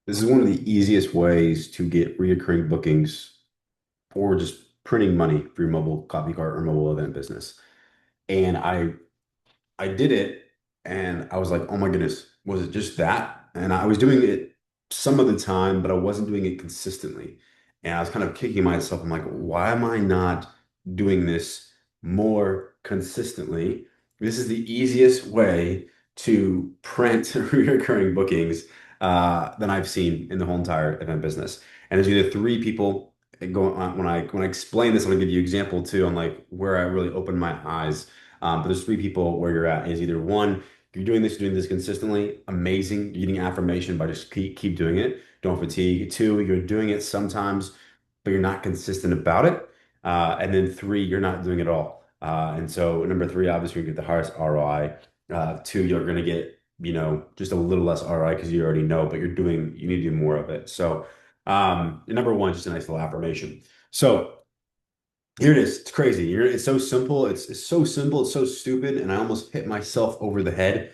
This is one of the easiest ways to get reoccurring bookings or just printing money for your mobile coffee cart or mobile event business. And I did it and I was like, oh my goodness, was it just that? And I was doing it some of the time, but I wasn't doing it consistently. And I was kind of kicking myself. I'm like, why am I not doing this more consistently? This is the easiest way to print recurring bookings than I've seen in the whole entire event business. And there's either three people going on when I explain this, I'm gonna give you an example too on like where I really opened my eyes, but there's three people where you're at is either one, you're doing this consistently, amazing, you're getting affirmation by just keep doing it. Don't fatigue. Two, you're doing it sometimes, but you're not consistent about it. And then three, you're not doing it at all. And so number three, obviously you get the highest ROI. Two, you're gonna get, just a little less ROI because you already know, but you need to do more of it. So number one, just a nice little affirmation. So here it is. It's crazy. It's so simple. It's so simple. It's so stupid. And I almost hit myself over the head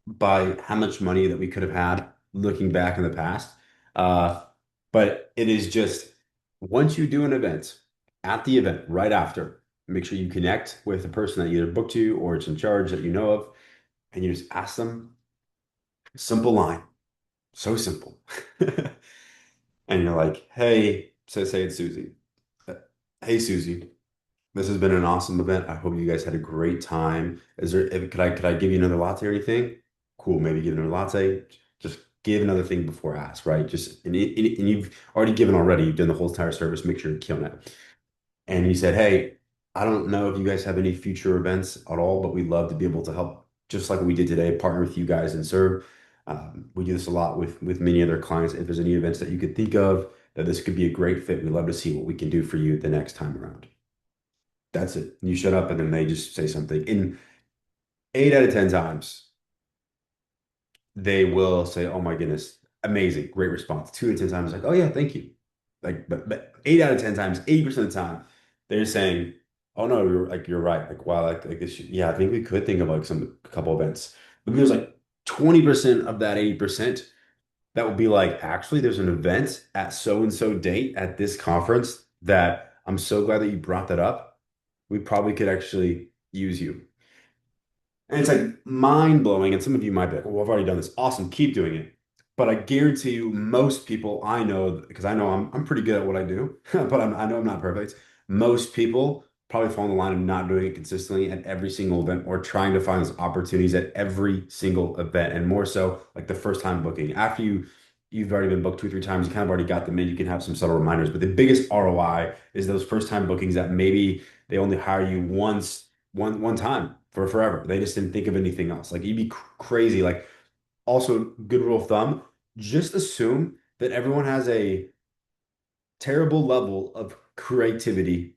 by how much money that we could have had looking back in the past. Uh, but it is just once you do an event, at the event, right after, make sure you connect with the person that either booked you or it's in charge that you know of, and you just ask them a simple line. So simple. And you're like, hey, say it's Susie. Uh, Hey, Susie. This has been an awesome event. I hope you guys had a great time. Could I give you another latte or anything? Cool, maybe give another latte. Just give another thing before I ask, right? And you've already given already. You've done the whole entire service. Make sure you're killing it. And he said, "Hey, I don't know if you guys have any future events at all, but we'd love to be able to help, just like we did today, partner with you guys and serve. We do this a lot with many other clients. If there's any events that you could think of that this could be a great fit, we'd love to see what we can do for you the next time around." That's it. You shut up and then they just say something. In 8 out of 10 times, they will say, "Oh my goodness, amazing, great response." 2 out of 10 times, like, "Oh yeah, thank you." Like, but 8 out of 10 times, 80% of the time, they're saying, "Oh no, you're right. Like, wow, like this. Yeah, I think we could think of like some a couple events." But there's like 20% of that 80% that will be like, "Actually, there's an event at so and so date at this conference that I'm so glad that you brought that up. We probably could actually use you." And it's like mind blowing. And some of you might be like, "Well, I've already done this. Awesome, keep doing it." But I guarantee you, most people I know, because I know I'm pretty good at what I do, but I know I'm not perfect. Most people probably fall in the line of not doing it consistently at every single event or trying to find those opportunities at every single event. And more so like the first time booking. After you've already been booked two, three times, you kind of already got them in, you can have some subtle reminders. But the biggest ROI is those first time bookings that maybe they only hire you once one time for forever. They just didn't think of anything else. Like you'd be crazy. Like also good rule of thumb, just assume that everyone has a terrible level of creativity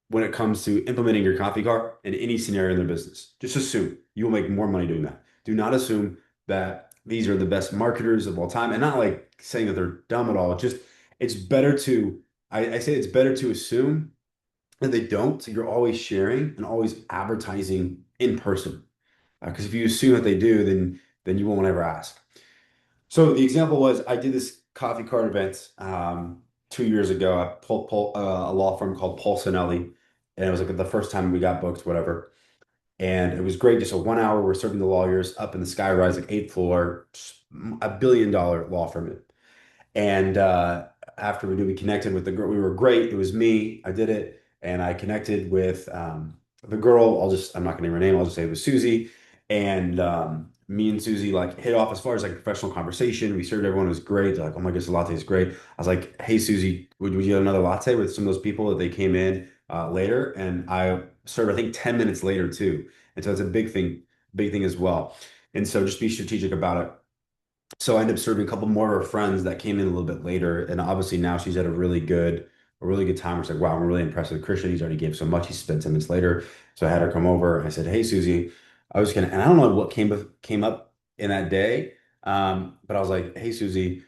when it comes to implementing your coffee car in any scenario in their business. Just assume you will make more money doing that. Do not assume that these are the best marketers of all time. And not like saying that they're dumb at all. Just it's better to I say it's better to assume and they don't, so you're always sharing and always advertising in person. Because if you assume that they do, then you won't ever ask. So the example was I did this coffee cart event 2 years ago at a law firm called Paulsonelli, and it was like the first time we got booked, whatever. And it was great. Just a 1 hour, we're serving the lawyers up in the sky rise, like eighth floor, $1 billion law firm. And after we connected with the girl. We were great. It was me. I did it, and I connected with the girl. I'm not gonna name her name. I'll just say it was Susie. And me and Susie like hit off as far as like professional conversation. We served everyone. It was great. They're like, "Oh my goodness, the latte is great." I was like, "Hey Susie, would you get another latte?" With some of those people that they came in later, and I served I think 10 minutes later too. And so it's a big thing as well. And so just be strategic about it. So I ended up serving a couple more of her friends that came in a little bit later, and obviously now she's had a really good time. It's like, wow, I'm really impressed with Christian. He's already gave so much. He spent 10 minutes later, so I had her come over. I said, "Hey, Susie, I was gonna," and I don't know what came up in that day, but I was like, "Hey, Susie,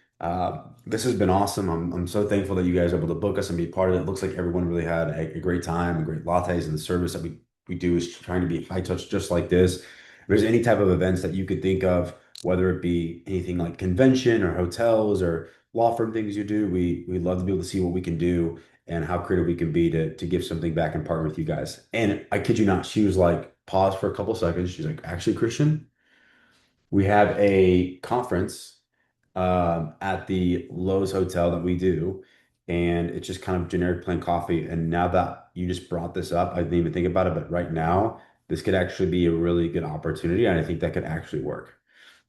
this has been awesome. I'm so thankful that you guys were able to book us and be part of it. It looks like everyone really had a great time and great lattes, and the service that we do is trying to be high touch, just like this. If there's any type of events that you could think of." whether it be anything like convention or hotels or law firm things you do. We love to be able to see what we can do and how creative we can be to give something back and partner with you guys. And I kid you not, she was like, pause for a couple seconds. She's like, actually, Christian, we have a conference at the Lowe's Hotel that we do, and it's just kind of generic plain coffee. And now that you just brought this up, I didn't even think about it, but right now, this could actually be a really good opportunity, and I think that could actually work.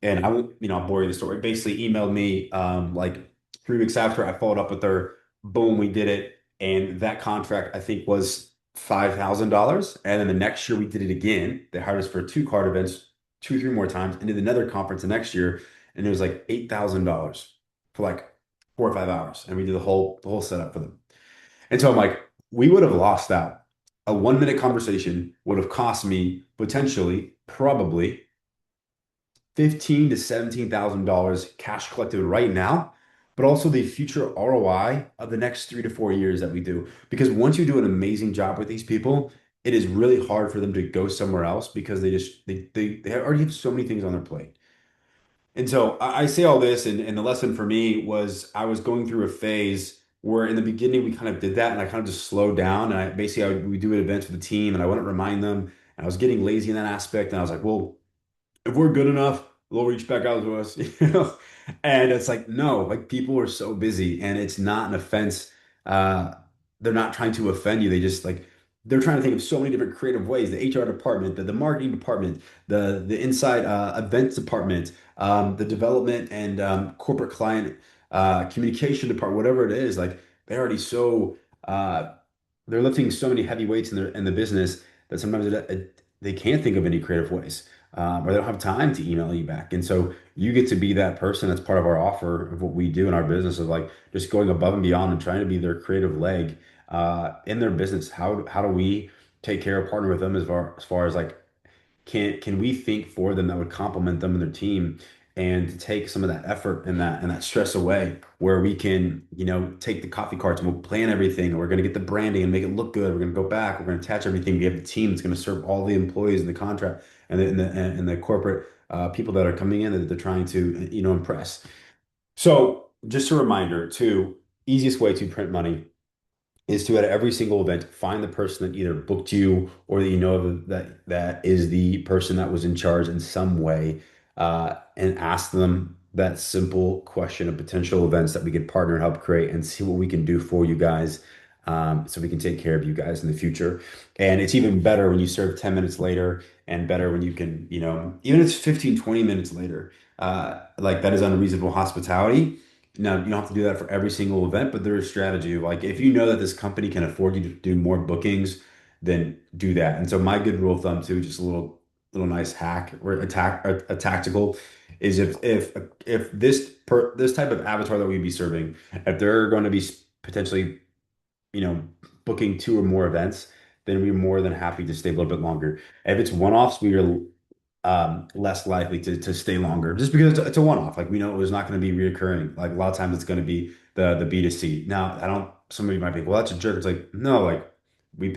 And I won't, I'll bore you the story. Basically, emailed me like 3 weeks after I followed up with her. Boom, we did it. And that contract, I think, was $5,000. And then the next year we did it again. They hired us for 2 card events, 3 more times, and did another conference the next year. And it was like $8,000 for like 4 or 5 hours. And we did the whole setup for them. And so I'm like, we would have lost out. A 1 minute conversation would have cost me potentially, probably fifteen to $17,000 cash collected right now, but also the future ROI of the next 3 to 4 years that we do. Because once you do an amazing job with these people, it is really hard for them to go somewhere else because they already have so many things on their plate. And so I say all this, and the lesson for me was I was going through a phase where in the beginning we kind of did that, and I kind of just slowed down. And we do events with the team, and I wouldn't remind them. And I was getting lazy in that aspect, and I was like, well, if we're good enough, they'll reach back out to us, you know? And it's like, no, like people are so busy and it's not an offense. Uh, they're not trying to offend you. They just like, they're trying to think of so many different creative ways. The HR department, the marketing department, the inside events department, the development and corporate client communication department, whatever it is, like they're already so uh, they're lifting so many heavy weights in the business that sometimes they can't think of any creative ways, or they don't have time to email you back. And so you get to be that person that's part of our offer of what we do in our business of like just going above and beyond and trying to be their creative leg in their business. How do we take care of partner with them as far as like can we think for them that would complement them and their team and to take some of that effort and that stress away where we can take the coffee carts and we'll plan everything and we're going to get the branding and make it look good. We're going to go back, we're going to attach everything, we have a team that's going to serve all the employees in the contract and the corporate people that are coming in that they're trying to impress. So just a reminder too, easiest way to print money is to at every single event find the person that either booked you or that that is the person that was in charge in some way, and ask them that simple question of potential events that we could partner and help create and see what we can do for you guys, so we can take care of you guys in the future. And it's even better when you serve 10 minutes later and better when you can, even if it's 15, 20 minutes later, like that is unreasonable hospitality. Now, you don't have to do that for every single event, but there is strategy. Like if you know that this company can afford you to do more bookings, then do that. And so my good rule of thumb too, just a little nice hack or a tactical is if this type of avatar that we'd be serving, if they're going to be potentially, booking 2 or more events, then we're more than happy to stay a little bit longer. If it's one-offs, we are less likely to stay longer just because it's a one-off. Like we know it was not going to be reoccurring. Like a lot of times it's going to be the B2C. Now, I don't, somebody might think, well, that's a jerk. It's like, no, like they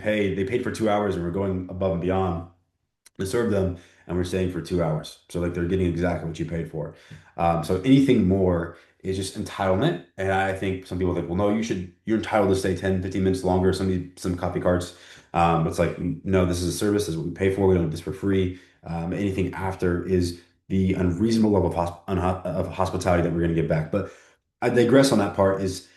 paid for 2 hours and we're going above and beyond to serve them and we're staying for 2 hours. So like they're getting exactly what you paid for. So anything more is just entitlement. And I think some people think, well, no, you're entitled to stay 10, 15 minutes longer, some coffee carts. But it's like, no, this is a service, this is what we pay for. We don't do this for free. Anything after is the unreasonable level of hospitality that we're going to get back. But I digress on that part is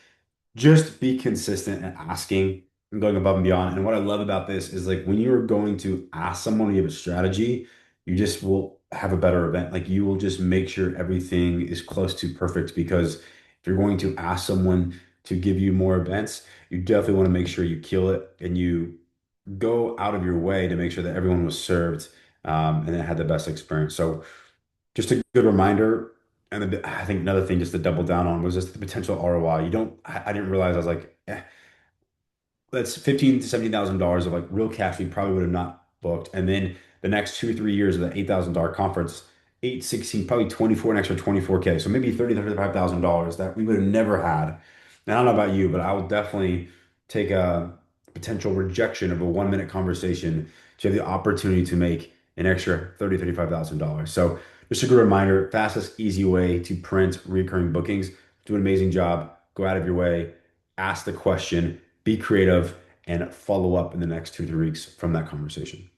just be consistent and asking and going above and beyond. And what I love about this is like when you're going to ask someone, you have a strategy, you just will have a better event. Like you will just make sure everything is close to perfect because if you're going to ask someone to give you more events, you definitely want to make sure you kill it and you go out of your way to make sure that everyone was served, and then had the best experience. So just a good reminder. And then I think another thing just to double down on was just the potential ROI. You don't, I didn't realize I was like, that's 15 to $17,000 of like real cash we probably would have not booked. And then the next 2, 3 years of the $8,000 conference, 8, 16, probably 24, an extra 24K. So maybe $35,000 that we would have never had. And I don't know about you, but I will definitely take a potential rejection of a 1 minute conversation to have the opportunity to make an extra $35,000. So Just a good reminder, fastest, easy way to print recurring bookings. Do an amazing job. Go out of your way, ask the question, be creative, and follow up in the next 2 to 3 weeks from that conversation.